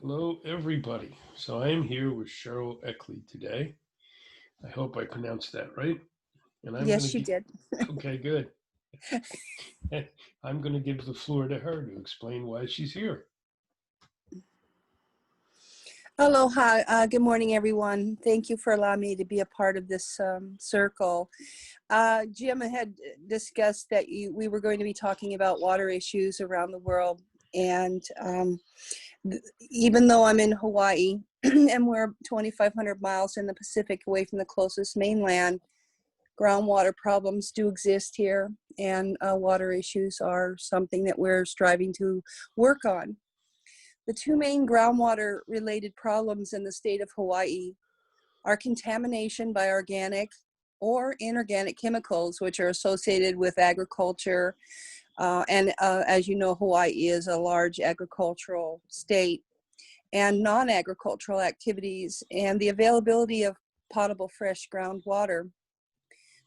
Hello, everybody. So I am here with Cherryl Eckley today. I hope I pronounced that right. And I'm going to Yes, you get, did. okay, good. I'm going to give the floor to her to explain why she's here. Aloha. Good morning, everyone. Thank you for allowing me to be a part of this circle. Jim had discussed that we were going to be talking about water issues around the world. And even though I'm in Hawaii and we're 2,500 miles in the Pacific away from the closest mainland, groundwater problems do exist here. And water issues are something that we're striving to work on. The two main groundwater related problems in the state of Hawaii are contamination by organic or inorganic chemicals, which are associated with agriculture. As you know, Hawaii is a large agricultural state, and non-agricultural activities, and the availability of potable fresh groundwater.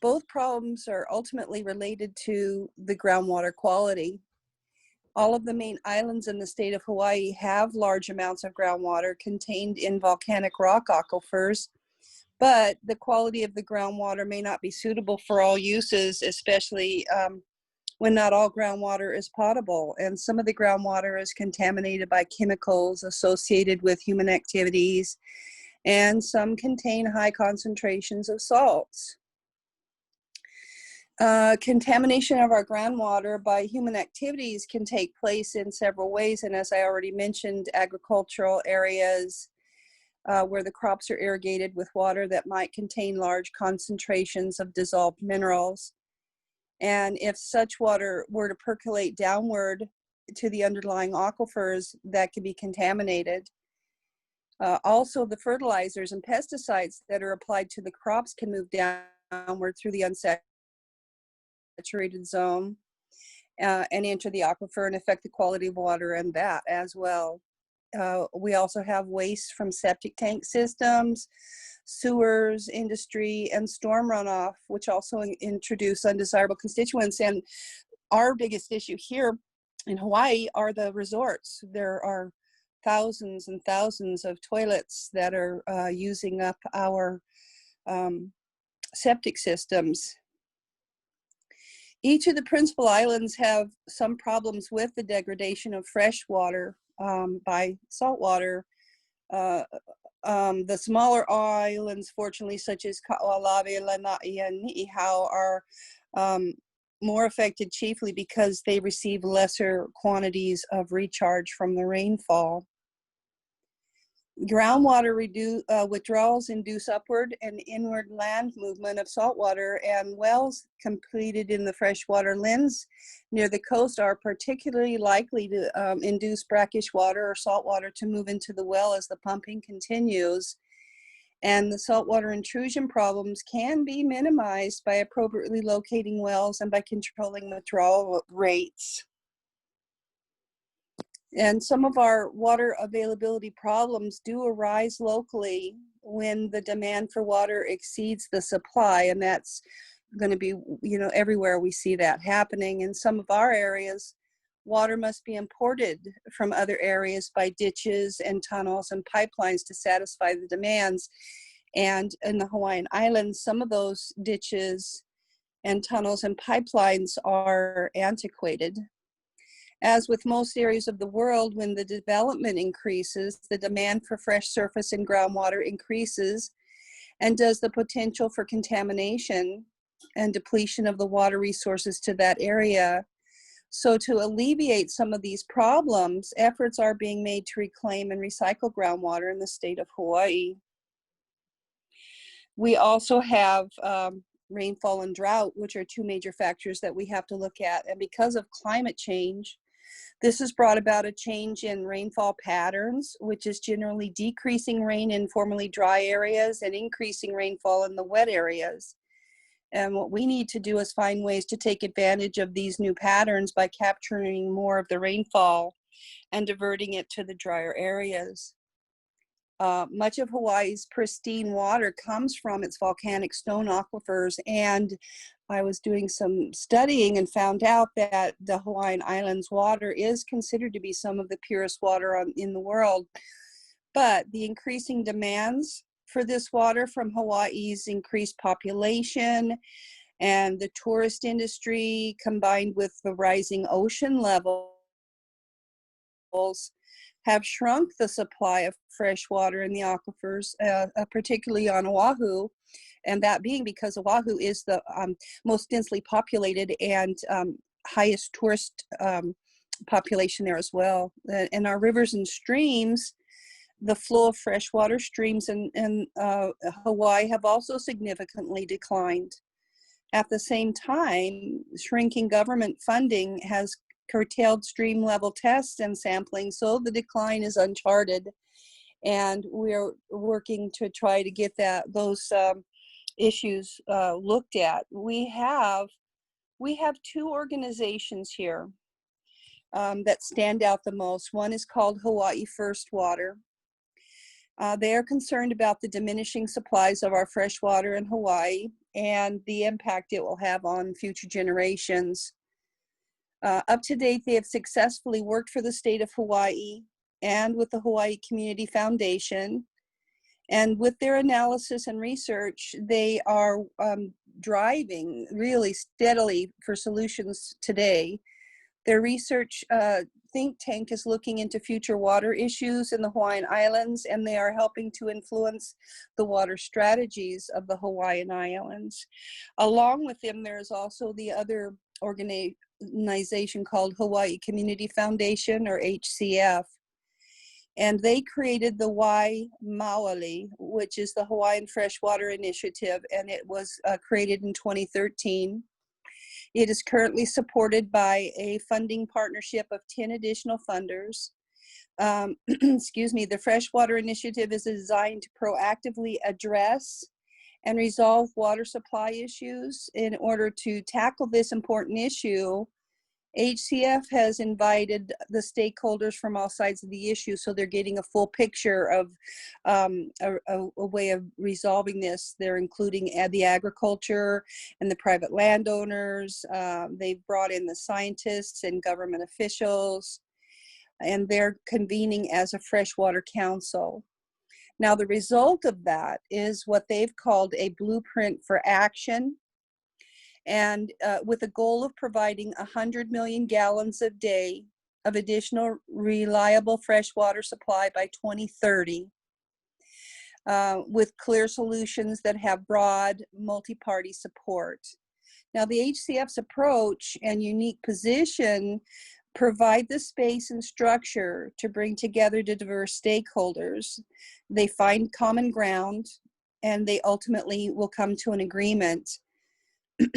Both problems are ultimately related to the groundwater quality. All of the main islands in the state of Hawaii have large amounts of groundwater contained in volcanic rock aquifers, but the quality of the groundwater may not be suitable for all uses, especially when not all groundwater is potable. And some of the groundwater is contaminated by chemicals associated with human activities, and some contain high concentrations of salts. Contamination of our groundwater by human activities can take place in several ways, and as I already mentioned, agricultural areas where the crops are irrigated with water that might contain large concentrations of dissolved minerals. And if such water were to percolate downward to the underlying aquifers, that could be contaminated. Also, the fertilizers and pesticides that are applied to the crops can move downward through the unsaturated zone and enter the aquifer and affect the quality of water and that as well. We also have waste from septic tank systems, sewers, industry, and storm runoff, which also introduce undesirable constituents. And our biggest issue here in Hawaii are the resorts. There are thousands and thousands of toilets that are using up our septic systems. Each of the principal islands have some problems with the degradation of fresh water by saltwater. The smaller islands, fortunately, such as Kaʻaʻalawe, Lanai, and Niihau, are more affected chiefly because they receive lesser quantities of recharge from the rainfall. Groundwater withdrawals induce upward and inward land movement of saltwater, and wells completed in the freshwater lens near the coast are particularly likely to induce brackish water or saltwater to move into the well as the pumping continues. And the saltwater intrusion problems can be minimized by appropriately locating wells and by controlling withdrawal rates. And some of our water availability problems do arise locally when the demand for water exceeds the supply, and that's going to be, everywhere we see that happening. In some of our areas, water must be imported from other areas by ditches and tunnels and pipelines to satisfy the demands. And in the Hawaiian Islands, some of those ditches and tunnels and pipelines are antiquated. As with most areas of the world, when the development increases, the demand for fresh surface and groundwater increases, and does the potential for contamination and depletion of the water resources to that area. So to alleviate some of these problems, efforts are being made to reclaim and recycle groundwater in the state of Hawaii. We also have rainfall and drought, which are two major factors that we have to look at. And because of climate change, this has brought about a change in rainfall patterns, which is generally decreasing rain in formerly dry areas and increasing rainfall in the wet areas. And what we need to do is find ways to take advantage of these new patterns by capturing more of the rainfall and diverting it to the drier areas. Much of Hawaii's pristine water comes from its volcanic stone aquifers, and I was doing some studying and found out that the Hawaiian Islands water is considered to be some of the purest water in the world. But the increasing demands for this water from Hawaii's increased population and the tourist industry, combined with the rising ocean levels, have shrunk the supply of fresh water in the aquifers, particularly on Oahu, and that being because Oahu is the most densely populated and highest tourist population there as well. And our rivers and streams, the flow of freshwater streams in Hawaii have also significantly declined. At the same time, shrinking government funding has curtailed stream level tests and sampling, so the decline is uncharted. And we're working to try to get those issues looked at. We have two organizations here that stand out the most. One is called Hawaii First Water. They are concerned about the diminishing supplies of our fresh water in Hawaii and the impact it will have on future generations. Up to date, they have successfully worked for the state of Hawaii and with the Hawaii Community Foundation. And with their analysis and research, they are driving really steadily for solutions today. Their research think tank is looking into future water issues in the Hawaiian Islands, and they are helping to influence the water strategies of the Hawaiian Islands. Along with them, there is also the other organization called Hawaii Community Foundation, or HCF. And they created the Wai Maoli, which is the Hawaiian Freshwater Initiative, and it was created in 2013. It is currently supported by a funding partnership of 10 additional funders. Excuse me, the Freshwater Initiative is designed to proactively address and resolve water supply issues. In order to tackle this important issue, HCF has invited the stakeholders from all sides of the issue, so they're getting a full picture of a way of resolving this. They're including the agriculture and the private landowners. They've brought in the scientists and government officials, and they're convening as a freshwater council. Now, the result of that is what they've called a blueprint for action, and with a goal of providing 100 million gallons a day of additional reliable freshwater supply by 2030, with clear solutions that have broad multi-party support. Now, the HCF's approach and unique position provide the space and structure to bring together the diverse stakeholders. They find common ground, and they ultimately will come to an agreement.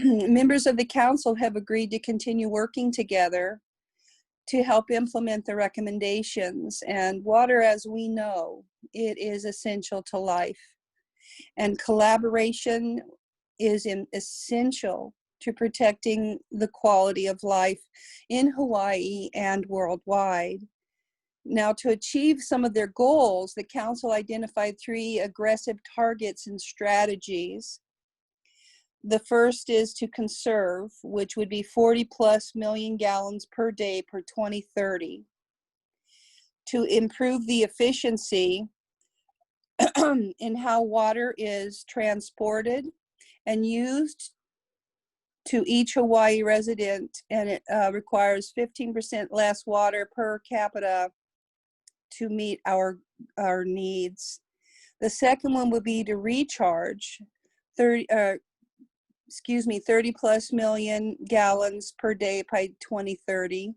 Members of the council have agreed to continue working together to help implement the recommendations. And water, as we know, it is essential to life. And collaboration is essential to protecting the quality of life in Hawaii and worldwide. Now, to achieve some of their goals, the council identified 3 aggressive targets and strategies. The first is to conserve, which would be 40+ million gallons per day per 2030. To improve the efficiency in how water is transported and used to each Hawaii resident, and it requires 15% less water per capita to meet our needs. The second one would be to recharge 30+ million gallons per day by 2030.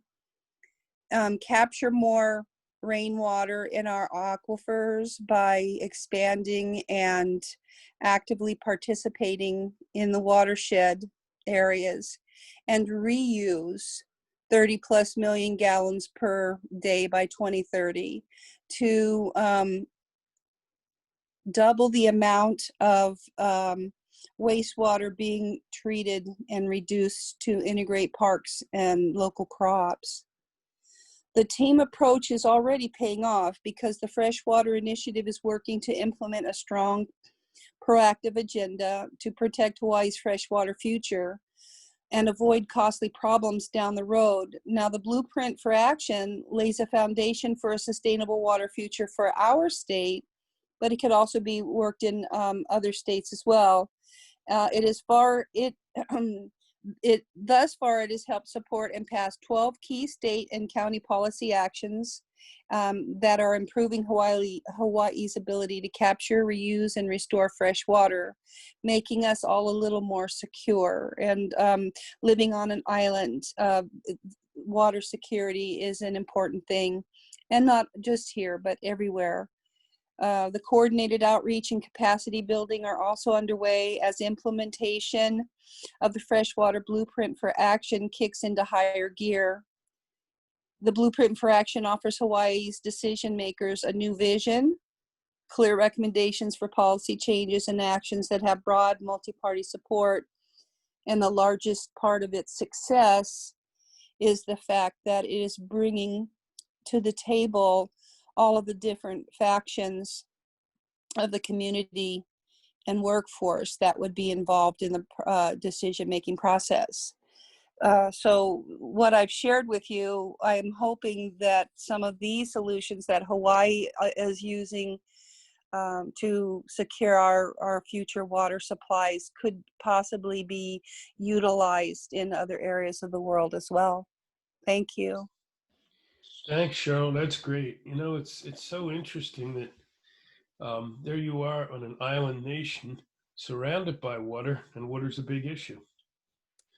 Capture more rainwater in our aquifers by expanding and actively participating in the watershed areas, and reuse 30+ million gallons per day by 2030 to double the amount of wastewater being treated and reduced to integrate parks and local crops. The team approach is already paying off because the Freshwater Initiative is working to implement a strong proactive agenda to protect Hawaii's freshwater future and avoid costly problems down the road. Now, the blueprint for action lays a foundation for a sustainable water future for our state, but it could also be worked in other states as well. Thus far, it has helped support and pass 12 key state and county policy actions that are improving Hawaii's ability to capture, reuse, and restore fresh water, making us all a little more secure. And living on an island, water security is an important thing, and not just here, but everywhere. The coordinated outreach and capacity building are also underway as implementation of the freshwater blueprint for action kicks into higher gear. The blueprint for action offers Hawaii's decision makers a new vision, clear recommendations for policy changes and actions that have broad multi-party support. And the largest part of its success is the fact that it is bringing to the table all of the different factions of the community and workforce that would be involved in the decision-making process. So what I've shared with you, I'm hoping that some of these solutions that Hawaii is using to secure our future water supplies could possibly be utilized in other areas of the world as well. Thank you. Thanks, Cheryl. That's great. You know, it's so interesting that there you are on an island nation surrounded by water, and water's a big issue.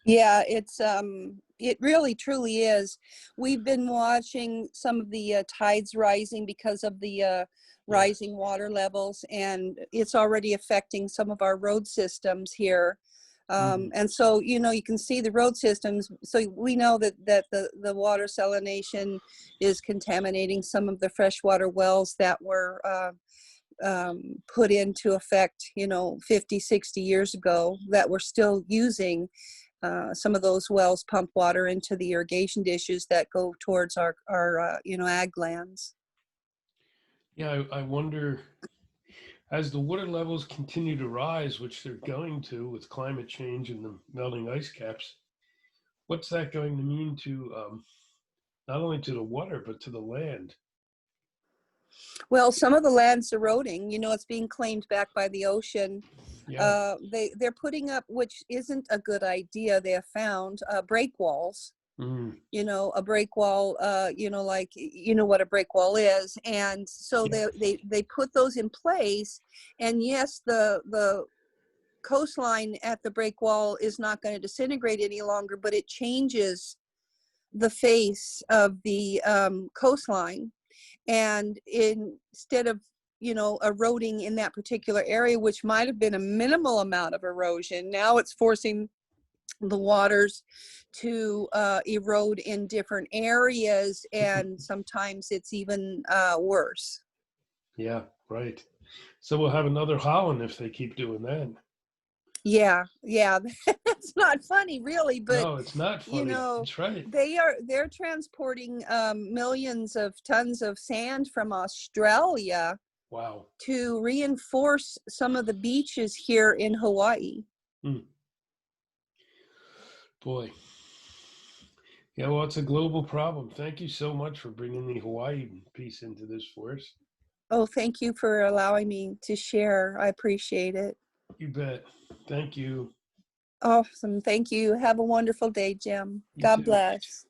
Yeah, it really truly is. We've been watching some of the tides rising because of the Yeah. rising water levels, and it's already affecting some of our road systems here. Mhm. And so, you know, you can see the road systems. So we know that the water salination is contaminating some of the freshwater wells that were put into effect, you know, 50, 60 years ago, that we're still using. Some of those wells pump water into the irrigation dishes that go towards our you know, ag lands. Yeah, I wonder, as the water levels continue to rise, which they're going to with climate change and the melting ice caps, what's that going to mean to not only to the water but to the land? Well, some of the land's eroding. You know, it's being claimed back by the ocean. Yeah. They're putting up, which isn't a good idea. They have found break walls. Mm. You know, a break wall. You know, like you know what a break wall is, and so Yeah. they put those in place. And yes, the coastline at the break wall is not going to disintegrate any longer, but it changes the face of the coastline. And instead of, you know, eroding in that particular area, which might have been a minimal amount of erosion, now it's forcing the waters to erode in different areas, and sometimes it's even worse. Yeah, right. So we'll have another Holland if they keep doing that. Yeah, yeah, that's not funny, really, but No, it's not you funny. know, That's right. they're transporting millions of tons of sand from Australia Wow. to reinforce some of the beaches here in Hawaii. Mm. Boy. Yeah, well, it's a global problem. Thank you so much for bringing the Hawaii piece into this for us. Oh, thank you for allowing me to share. I appreciate it. You bet. Thank you. Awesome. Thank you. Have a wonderful day, Jim. You God too. bless.